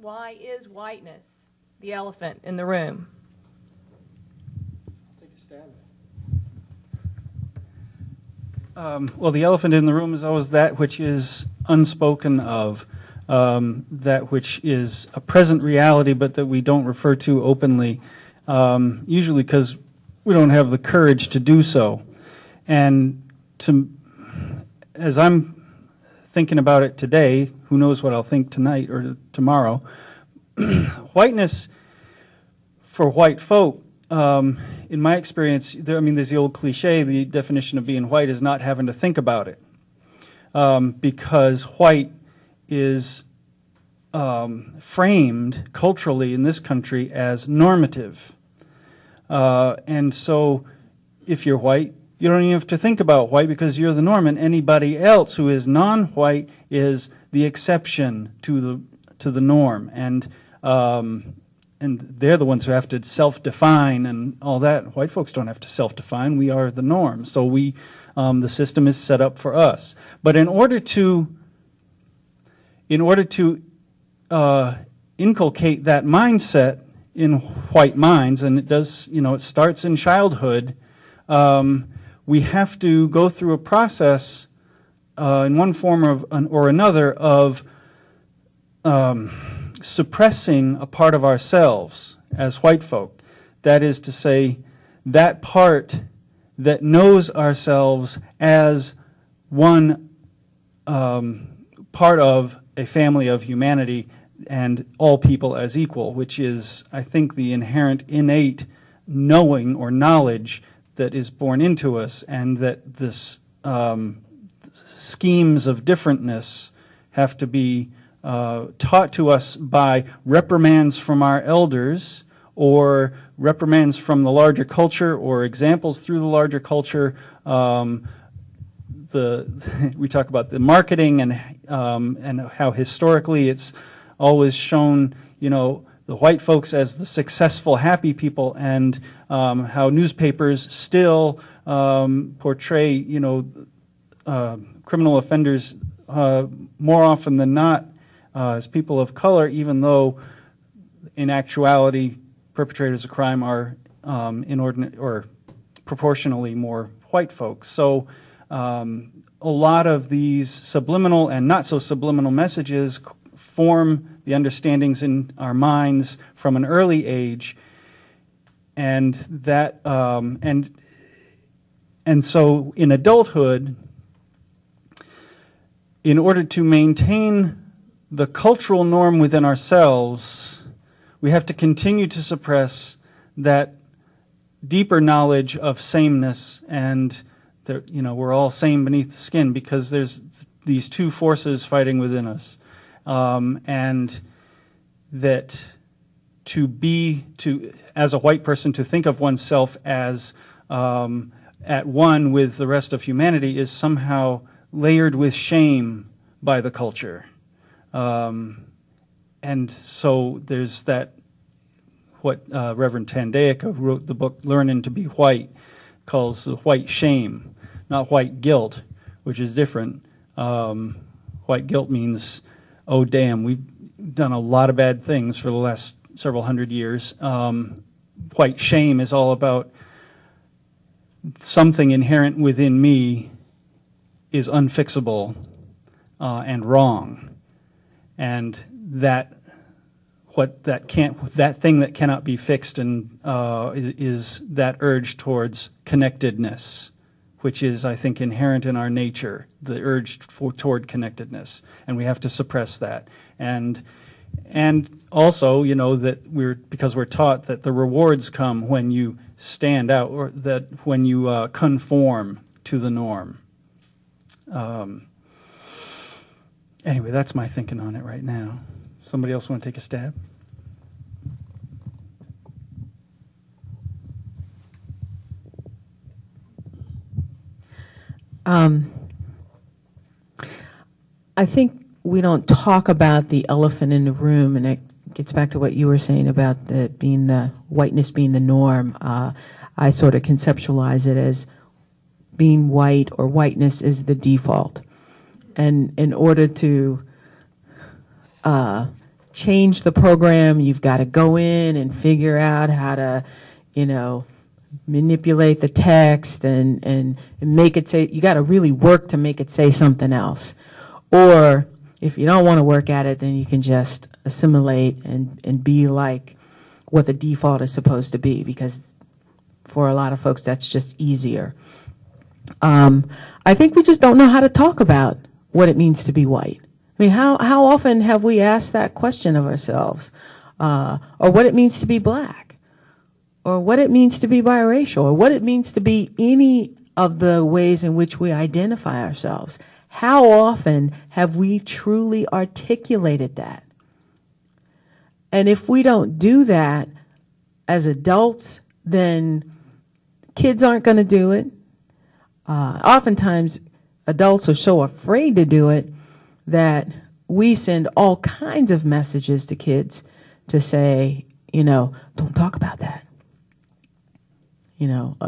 Why is whiteness the elephant in the room? I'll take a stab at it. Well, the elephant in the room is always that which is unspoken of, that which is a present reality but that we don't refer to openly, usually because we don't have the courage to do so. And as I'm thinking about it today, who knows what I'll think tonight or tomorrow, whiteness for white folk, in my experience, there's the old cliche, the definition of being white is not having to think about it, because white is framed culturally in this country as normative. And so if you're white, you don't even have to think about white because you're the norm, and anybody else who is non-white is the exception to the norm. And they're the ones who have to self-define and all that. White folks don't have to self-define. We are the norm. So the system is set up for us. But in order to inculcate that mindset in white minds, and it does, it starts in childhood, we have to go through a process in one form or another of suppressing a part of ourselves as white folk. That is to say, that part that knows ourselves as one part of a family of humanity and all people as equal, which is, I think, the inherent innate knowing or knowledge that is born into us, and that this schemes of differentness have to be taught to us by reprimands from our elders, or reprimands from the larger culture, or examples through the larger culture. We talk about the marketing and how historically it's always shown, the white folks as the successful, happy people, and how newspapers still portray, criminal offenders more often than not as people of color, even though in actuality perpetrators of crime are inordinate or proportionally more white folks. So a lot of these subliminal and not so subliminal messages form the understandings in our minds from an early age, and that and so in adulthood, in order to maintain the cultural norm within ourselves, we have to continue to suppress that deeper knowledge of sameness, and that we're all same beneath the skin, because there's these two forces fighting within us. And that as a white person, to think of oneself as at one with the rest of humanity is somehow layered with shame by the culture. And so there's that, what Reverend Tandayaka, who wrote the book Learning to Be White, calls the white shame, not white guilt, which is different. White guilt means, oh, damn, we've done a lot of bad things for the last several hundred years. White shame is all about something inherent within me is unfixable and wrong, and that thing that cannot be fixed and is that urge towards connectedness, which is, I think, inherent in our nature, the urge toward connectedness, and we have to suppress that. And also, that because we're taught that the rewards come when you stand out, or that when you conform to the norm. Anyway, that's my thinking on it right now. Somebody else want to take a stab? I think we don't talk about the elephant in the room, and it gets back to what you were saying about the whiteness being the norm. I sort of conceptualize it as being white or whiteness is the default. And in order to change the program. You've got to go in and figure out how to, manipulate the text and make it say, you got to really work to make it say something else. Or if you don't want to work at it, then you can just assimilate and be like what the default is supposed to be, because for a lot of folks, that's just easier. I think we just don't know how to talk about what it means to be white. I mean, how often have we asked that question of ourselves? Or what it means to be black? Or what it means to be biracial? Or what it means to be any of the ways in which we identify ourselves? How often have we truly articulated that? And if we don't do that as adults, then kids aren't going to do it. Oftentimes, adults are so afraid to do it that we send all kinds of messages to kids to say, don't talk about that.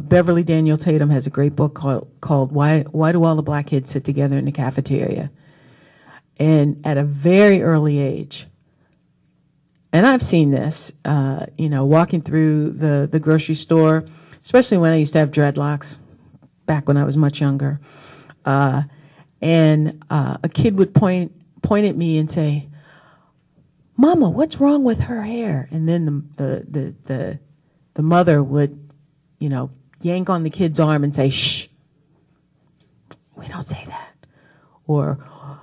Beverly Daniel Tatum has a great book called Why Do All the Black Kids Sit Together in the Cafeteria? And at a very early age, and I've seen this, walking through the grocery store, especially when I used to have dreadlocks back when I was much younger. And a kid would point at me and say, "Mama, what's wrong with her hair?" And then the mother would, yank on the kid's arm and say, "Shh, we don't say that." Or,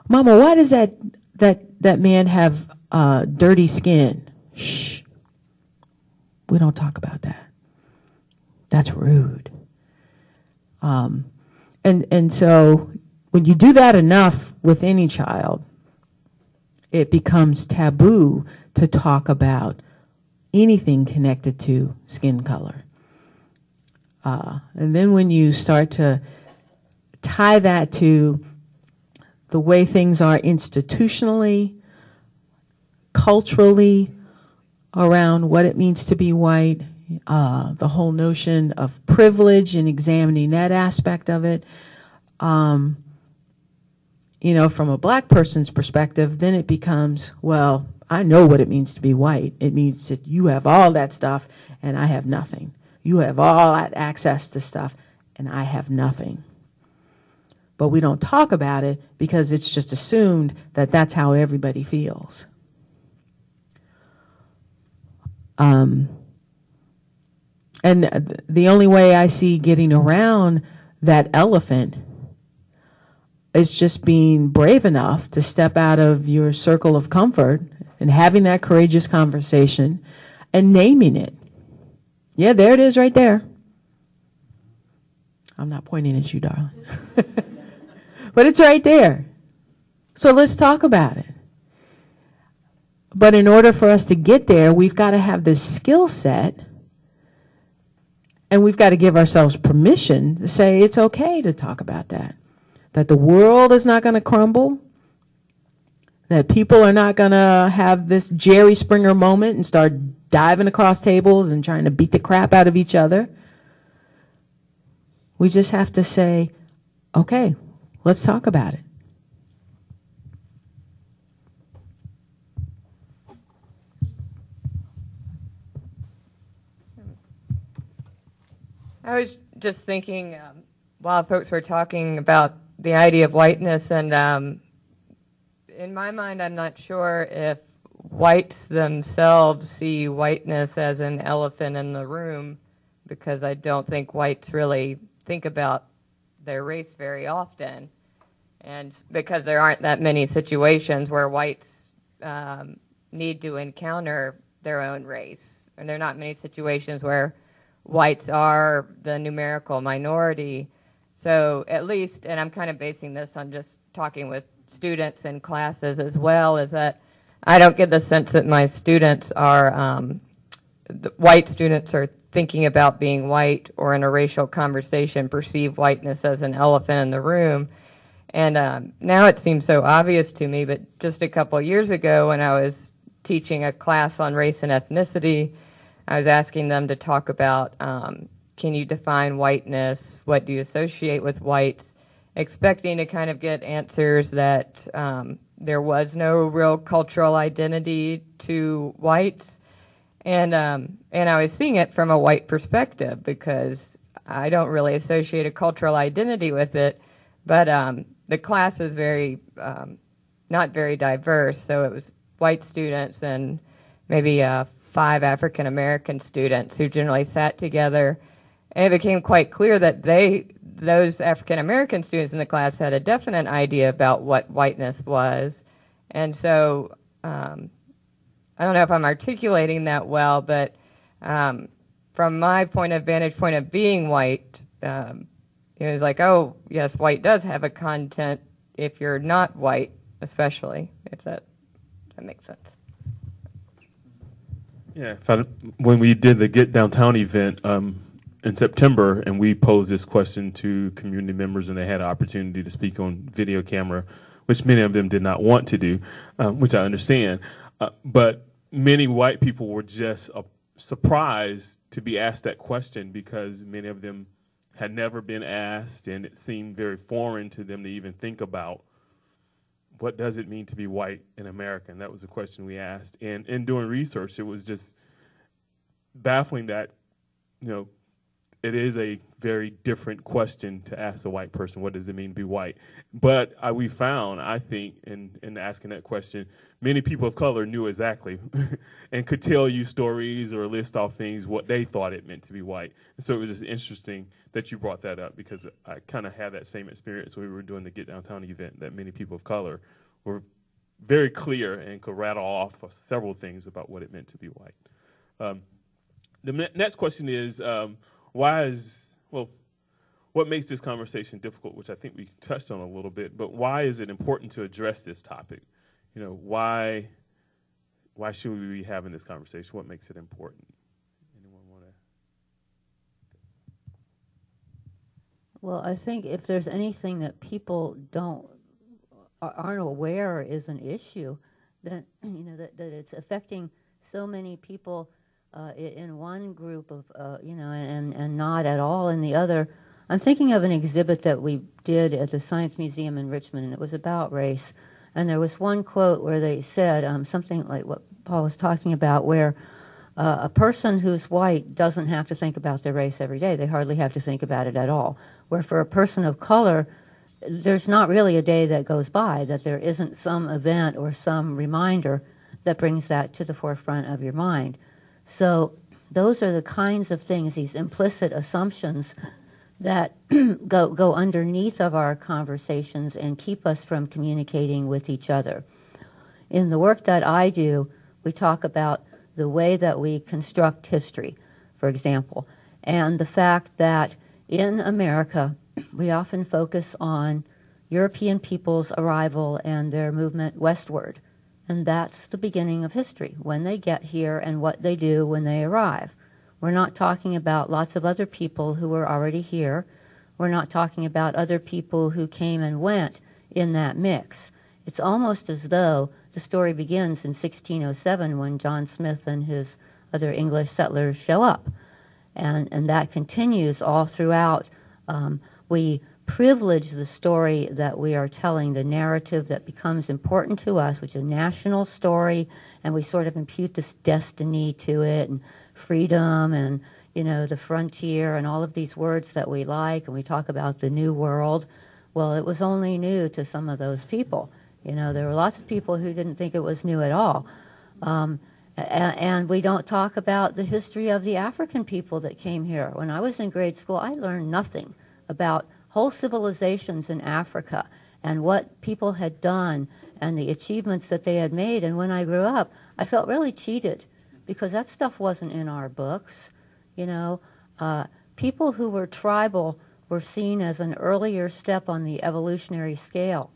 "Mama, why does that man have dirty skin?" "Shh, we don't talk about that. That's rude." And so when you do that enough with any child, it becomes taboo to talk about anything connected to skin color. And then when you start to tie that to the way things are institutionally, culturally, around what it means to be white, the whole notion of privilege and examining that aspect of it, from a black person's perspective, then it becomes, well, I know what it means to be white. It means that you have all that stuff and I have nothing. You have all that access to stuff and I have nothing. But we don't talk about it because it's just assumed that that's how everybody feels. And the only way I see getting around that elephant is just being brave enough to step out of your circle of comfort and having that courageous conversation and naming it. Yeah, there it is right there. I'm not pointing at you, darling. But it's right there. So let's talk about it. But in order for us to get there, we've got to have this skill set, and we've got to give ourselves permission to say it's okay to talk about that. That the world is not going to crumble, that people are not going to have this Jerry Springer moment and start diving across tables and trying to beat the crap out of each other. We just have to say, okay, let's talk about it. I was just thinking while folks were talking about the idea of whiteness, and in my mind, I'm not sure if whites themselves see whiteness as an elephant in the room, because I don't think whites really think about their race very often, and because there aren't that many situations where whites need to encounter their own race, and there are not many situations where whites are the numerical minority. So at least, and I'm kind of basing this on just talking with students in classes as well, is that I don't get the sense that my students are, the white students are thinking about being white, or in a racial conversation perceive whiteness as an elephant in the room. And now it seems so obvious to me, but just a couple of years ago when I was teaching a class on race and ethnicity, I was asking them to talk about, can you define whiteness? What do you associate with whites? Expecting to kind of get answers that there was no real cultural identity to whites. And I was seeing it from a white perspective because I don't really associate a cultural identity with it, but the class was very, not very diverse, so it was white students and maybe 5 African American students who generally sat together, and it became quite clear that those African American students in the class had a definite idea about what whiteness was, and so I don't know if I'm articulating that well, but from my vantage point of being white, it was like, oh, yes, white does have a content if you're not white, especially, if that makes sense. Yeah, when we did the Get Downtown event in September, and we posed this question to community members, and they had an opportunity to speak on video camera, which many of them did not want to do, which I understand. But many white people were just surprised to be asked that question because many of them had never been asked, and it seemed very foreign to them to even think about what does it mean to be white in America. And that was a question we asked. And in doing research, it was just baffling that, it is a very different question to ask a white person, what does it mean to be white? But we found, I think, in asking that question, many people of color knew exactly and could tell you stories or list off things, what they thought it meant to be white. And so it was just interesting that you brought that up because I kind of had that same experience when we were doing the Get Downtown event, that many people of color were very clear and could rattle off several things about what it meant to be white. The next question is, what makes this conversation difficult, which I think we touched on a little bit, but why is it important to address this topic? Why should we be having this conversation? What makes it important? Anyone want to? Well, I think if there's anything that people aren't aware is an issue, then that it's affecting so many people in one group of and not at all in the other. I'm thinking of an exhibit that we did at the Science Museum in Richmond, and it was about race. And there was one quote where they said something like what Paul was talking about, where a person who's white doesn't have to think about their race every day. They hardly have to think about it at all. Where for a person of color, there's not really a day that goes by that there isn't some event or some reminder that brings that to the forefront of your mind. So those are the kinds of things, these implicit assumptions that go underneath of our conversations and keep us from communicating with each other. In the work that I do, we talk about the way that we construct history, for example, and the fact that in America, we often focus on European people's arrival and their movement westward. And that's the beginning of history, when they get here and what they do when they arrive. We're not talking about lots of other people who were already here. We're not talking about other people who came and went in that mix. It's almost as though the story begins in 1607 when John Smith and his other English settlers show up. And that continues all throughout. We privilege the story that we are telling, the narrative that becomes important to us, which is a national story, and we sort of impute this destiny to it, and freedom, and the frontier, and all of these words that we like, and we talk about the new world. Well, it was only new to some of those people. There were lots of people who didn't think it was new at all. And we don't talk about the history of the African people that came here. When I was in grade school, I learned nothing about whole civilizations in Africa and what people had done and the achievements that they had made. And when I grew up, I felt really cheated because that stuff wasn't in our books. People who were tribal were seen as an earlier step on the evolutionary scale.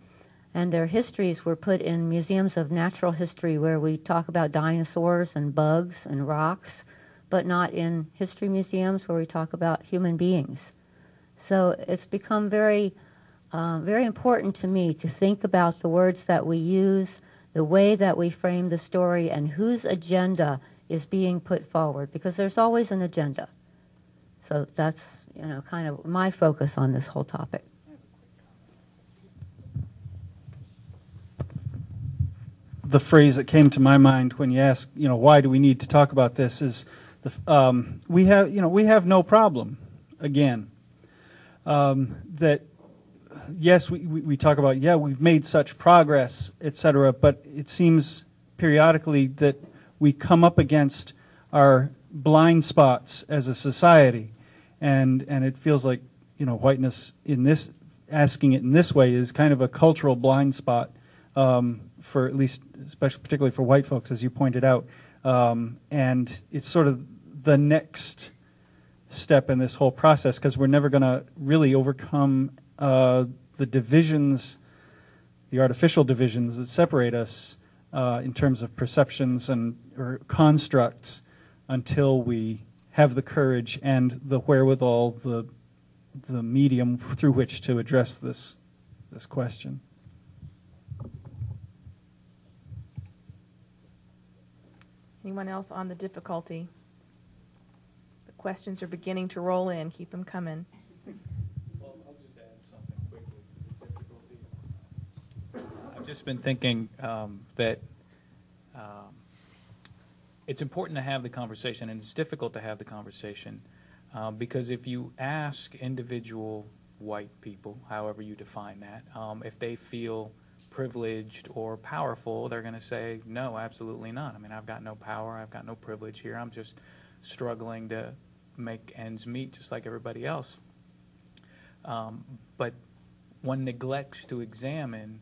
And their histories were put in museums of natural history where we talk about dinosaurs and bugs and rocks, but not in history museums where we talk about human beings. So it's become very, very important to me to think about the words that we use, the way that we frame the story, and whose agenda is being put forward, because there's always an agenda. So that's, kind of my focus on this whole topic. the phrase that came to my mind when you asked, why do we need to talk about this is we have no problem. Again, that yes, we talk about we've made such progress, etc. But it seems periodically that we come up against our blind spots as a society, and it feels like whiteness in this asking it in this way is kind of a cultural blind spot for at least, particularly for white folks, as you pointed out, and it's sort of the next step in this whole process because we're never going to really overcome the divisions, the artificial divisions that separate us in terms of perceptions or constructs until we have the courage and the wherewithal, the medium through which to address this question. Anyone else on the difficulty? The questions are beginning to roll in. Keep them coming. Well, I'll just add something quickly to the difficulty. I've just been thinking that it's important to have the conversation, and it's difficult to have the conversation because if you ask individual white people, however you define that, if they feel privileged or powerful, they're going to say, no, absolutely not. I mean, I've got no power, I've got no privilege here, I'm just struggling to make ends meet just like everybody else. But one neglects to examine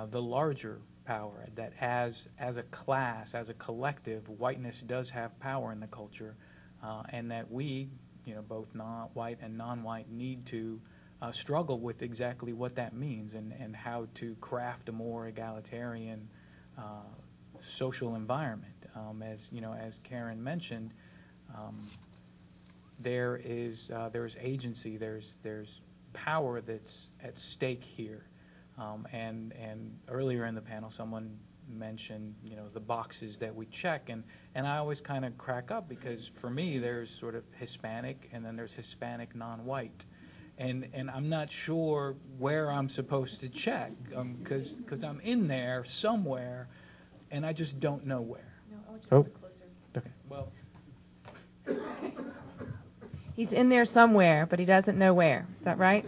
the larger power, that as a class, as a collective, whiteness does have power in the culture, and that we, both white and non-white, need to struggle with exactly what that means and how to craft a more egalitarian social environment. As Karenne mentioned, there's agency, there's power that's at stake here. And earlier in the panel, someone mentioned, the boxes that we check, and I always kind of crack up because for me, there's sort of Hispanic and then there's Hispanic non-white. And I'm not sure where I'm supposed to check because I'm in there somewhere, and I just don't know where. No, I want you to come closer. Okay. Well, Okay. He's in there somewhere, but he doesn't know where. Is that right?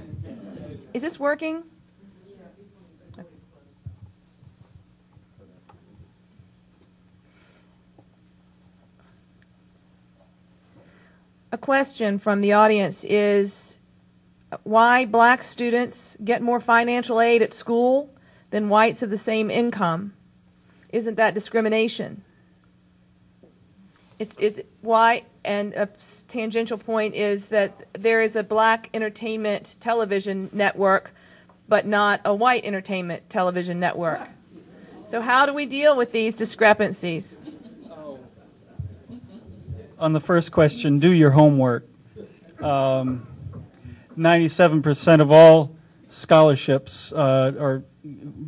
Is this working? Okay. A question from the audience is why black students get more financial aid at school than whites of the same income. Isn't that discrimination? Is why, and a tangential point is that there is a black entertainment television network, but not a white entertainment television network. So how do we deal with these discrepancies? On the first question, do your homework. 97% of all scholarships or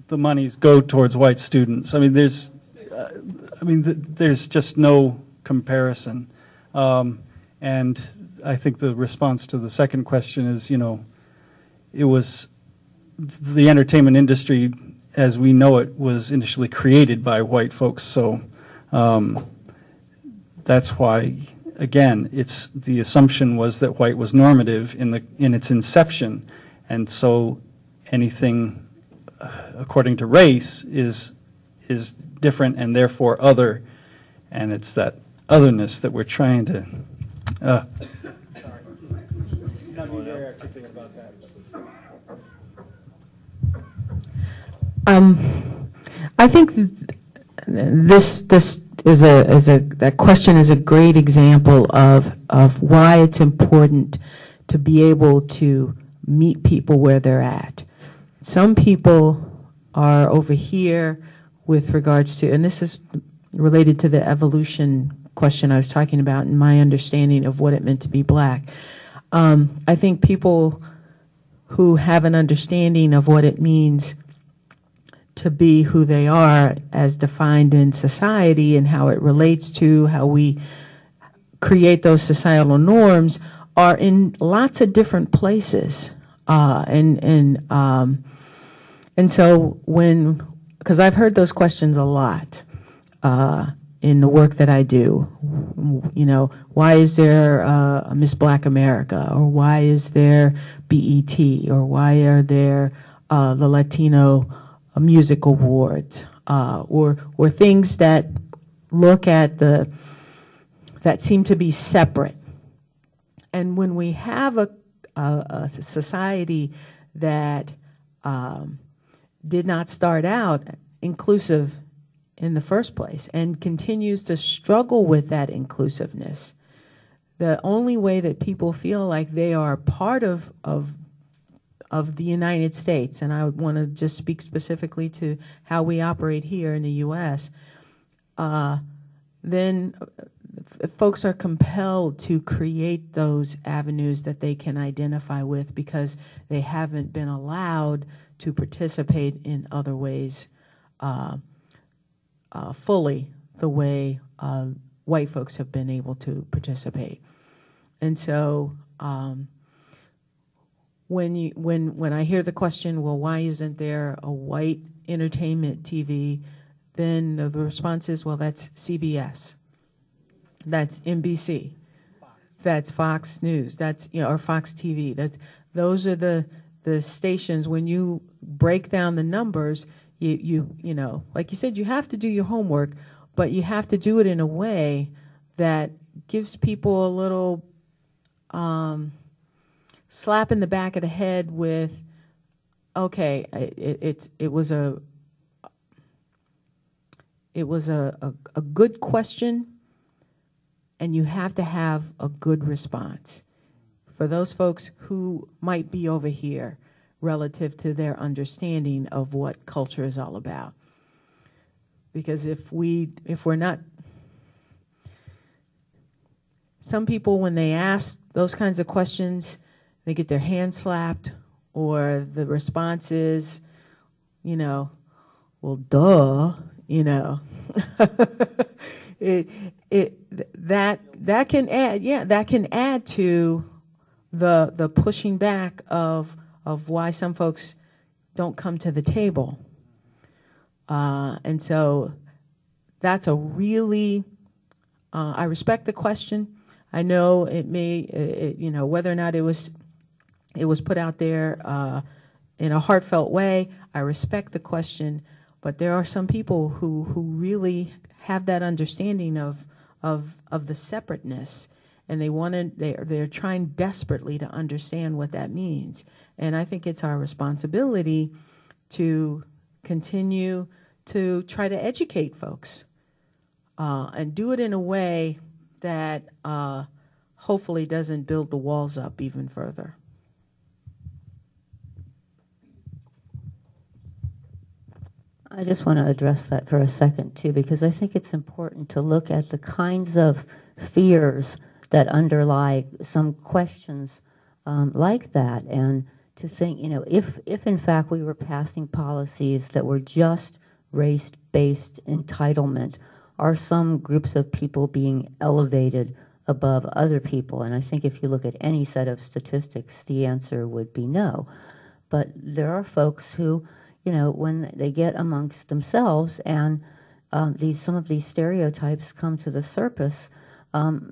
the monies go towards white students. I mean, there's just no comparison. And I think the response to the second question is, it was the entertainment industry as we know it was initially created by white folks. So that's why, again, it's the assumption was that white was normative in its inception, and so anything according to race is different and therefore other, and it's that otherness that we're trying to. Sorry, not being very articulate about that. I think this that question is a great example of why it's important to be able to meet people where they're at. Some people are over here with regards to, and this is related to the evolution question I was talking about and my understanding of what it meant to be black. I think people who have an understanding of what it means to be who they are as defined in society and how it relates to how we create those societal norms are in lots of different places. And so when because I've heard those questions a lot in the work that I do. You know, why is there a Miss Black America, or why is there BET, or why are there the Latino Music Awards, or things that look at that seem to be separate. And when we have a society that did not start out inclusive in the first place and continues to struggle with that inclusiveness, the only way that people feel like they are part of the United States, and I want to just speak specifically to how we operate here in the U.S., then folks are compelled to create those avenues that they can identify with because they haven't been allowed to participate in other ways fully the way white folks have been able to participate. And so when I hear the question, well, why isn't there a white entertainment TV, then the response is, well, that's CBS, that's NBC, that's Fox News, that's, you know, or Fox TV. Those are the stations. When you break down the numbers, you know, like you said, you have to do your homework, but you have to do it in a way that gives people a little slap in the back of the head with, okay, it was a good question, and you have to have a good response for those folks who might be over here relative to their understanding of what culture is all about. Because if we're not, some people, when they ask those kinds of questions, they get their hand slapped, or the response is, you know, well, duh, you know. that can add to the pushing back of why some folks don't come to the table. And so that's a really, I respect the question. I know it may, you know, whether or not it was put out there in a heartfelt way, I respect the question, but there are some people who really have that understanding of the separateness, and they're trying desperately to understand what that means. And I think it's our responsibility to continue to try to educate folks and do it in a way that hopefully doesn't build the walls up even further. I just want to address that for a second, too, because I think it's important to look at the kinds of fears that underlie some questions like that, and to think, you know, if in fact we were passing policies that were just race-based entitlement, are some groups of people being elevated above other people? And I think if you look at any set of statistics, the answer would be no. But there are folks who, you know, when they get amongst themselves and some of these stereotypes come to the surface,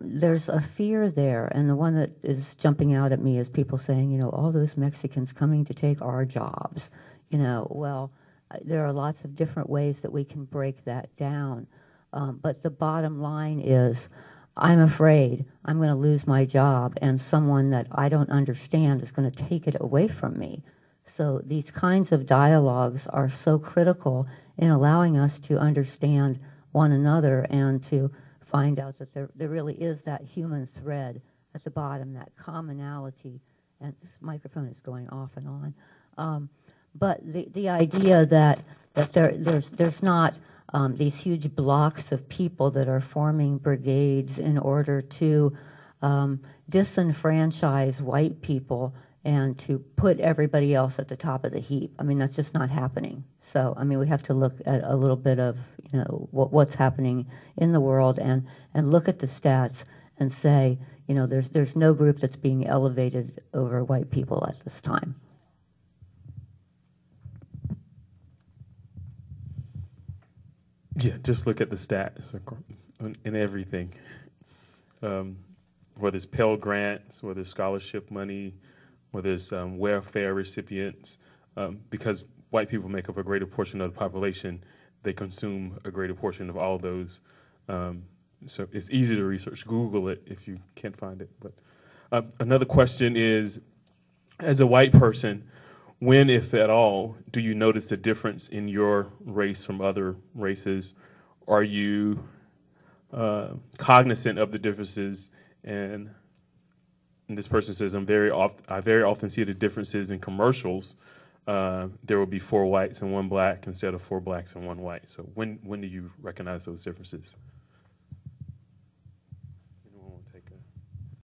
there's a fear there. And the one that is jumping out at me is people saying, you know, all those Mexicans coming to take our jobs. You know, well, there are lots of different ways that we can break that down. But the bottom line is, I'm afraid I'm going to lose my job, and someone that I don't understand is going to take it away from me. So these kinds of dialogues are so critical in allowing us to understand one another and to find out that there really is that human thread at the bottom, that commonality. And this microphone is going off and on. But the idea that there's not these huge blocks of people that are forming brigades in order to disenfranchise white people and to put everybody else at the top of the heap. I mean, that's just not happening. So, I mean, we have to look at a little bit of, you know, what's happening in the world and look at the stats and say, you know, there's no group that's being elevated over white people at this time. Yeah, just look at the stats in everything. Whether it's Pell Grants, whether it's scholarship money, whether it's welfare recipients, because white people make up a greater portion of the population, they consume a greater portion of all those. So it's easy to research. Google it if you can't find it. But another question is, as a white person, when, if at all, do you notice the difference in your race from other races? Are you cognizant of the differences? And this person says, I very often see the differences in commercials. There will be 4 whites and 1 black instead of 4 blacks and 1 white. So when do you recognize those differences?